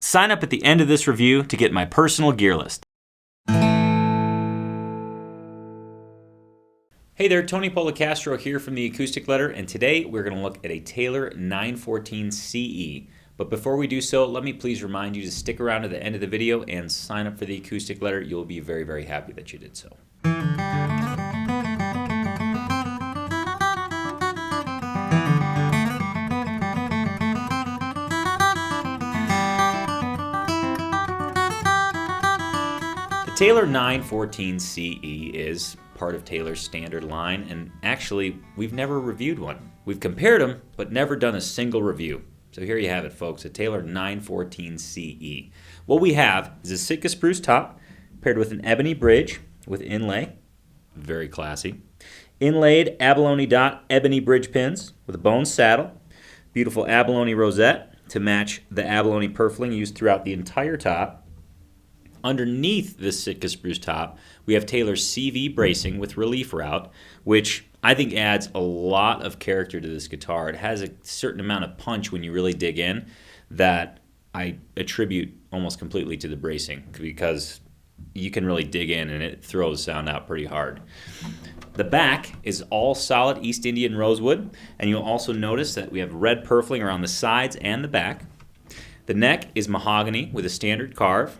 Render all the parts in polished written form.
Sign up at the end of this review to get my personal gear list. Hey there, Tony Policastro here from the Acoustic Letter, and today we're going to look at a Taylor 914 CE. But before we do so, let me please remind you to stick around to the end of the video and sign up for the Acoustic Letter. You'll be very, very happy that you did so. The Taylor 914 CE is part of Taylor's standard line, and actually we've never reviewed one. We've compared them but never done a single review. So here you have it, folks, a Taylor 914 CE. What we have is a Sitka spruce top paired with an ebony bridge with inlay, very classy, inlaid abalone dot ebony bridge pins with a bone saddle, beautiful abalone rosette to match the abalone purfling used throughout the entire top. Underneath this Sitka spruce top, we have Taylor's CV bracing with relief route, which I think adds a lot of character to this guitar. It has a certain amount of punch when you really dig in that I attribute almost completely to the bracing, because you can really dig in and it throws sound out pretty hard. The back is all solid East Indian rosewood, and you'll also notice that we have red purfling around the sides and the back. The neck is mahogany with a standard carve.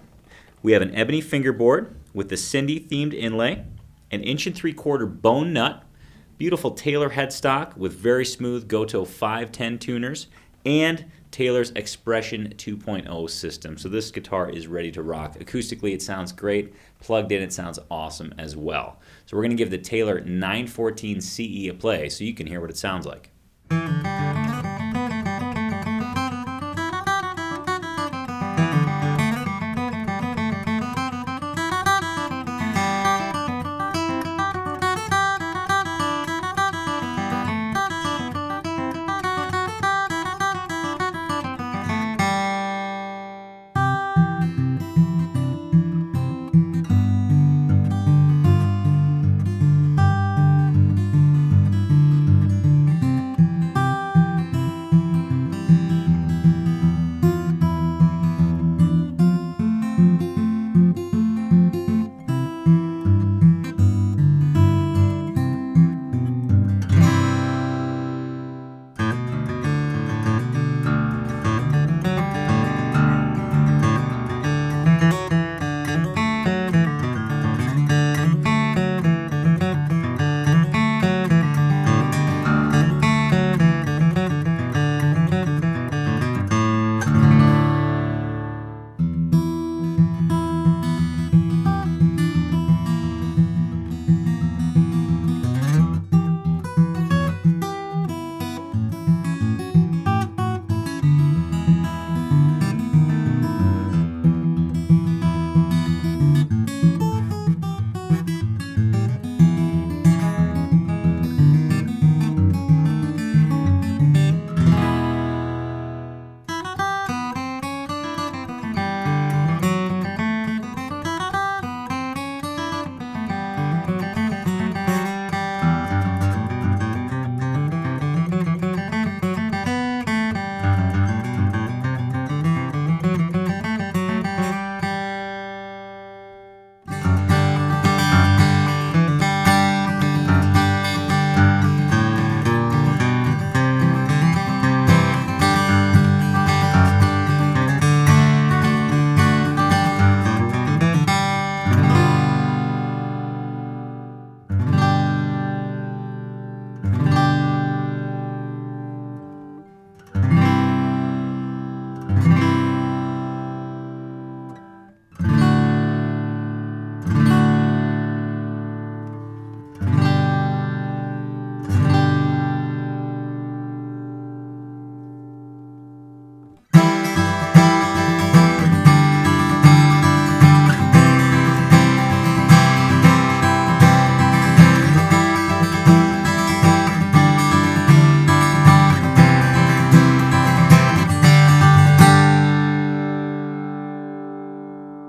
We have an ebony fingerboard with the Cindy themed inlay, an 1 3/4 bone nut, beautiful Taylor headstock with very smooth Goto 510 tuners, and Taylor's Expression 2.0 system. So this guitar is ready to rock. Acoustically, it sounds great. Plugged in, it sounds awesome as well. So we're going to give the Taylor 914 CE a play so you can hear what it sounds like.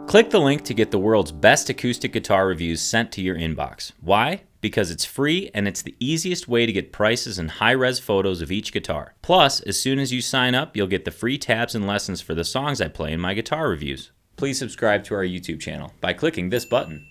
Click the link to get the world's best acoustic guitar reviews sent to your inbox. Why? because it's free and it's the easiest way to get prices and high-res photos of each guitar. Plus, as soon as you sign up, you'll get the free tabs and lessons for the songs I play in my guitar reviews. Please subscribe to our YouTube channel by clicking this button.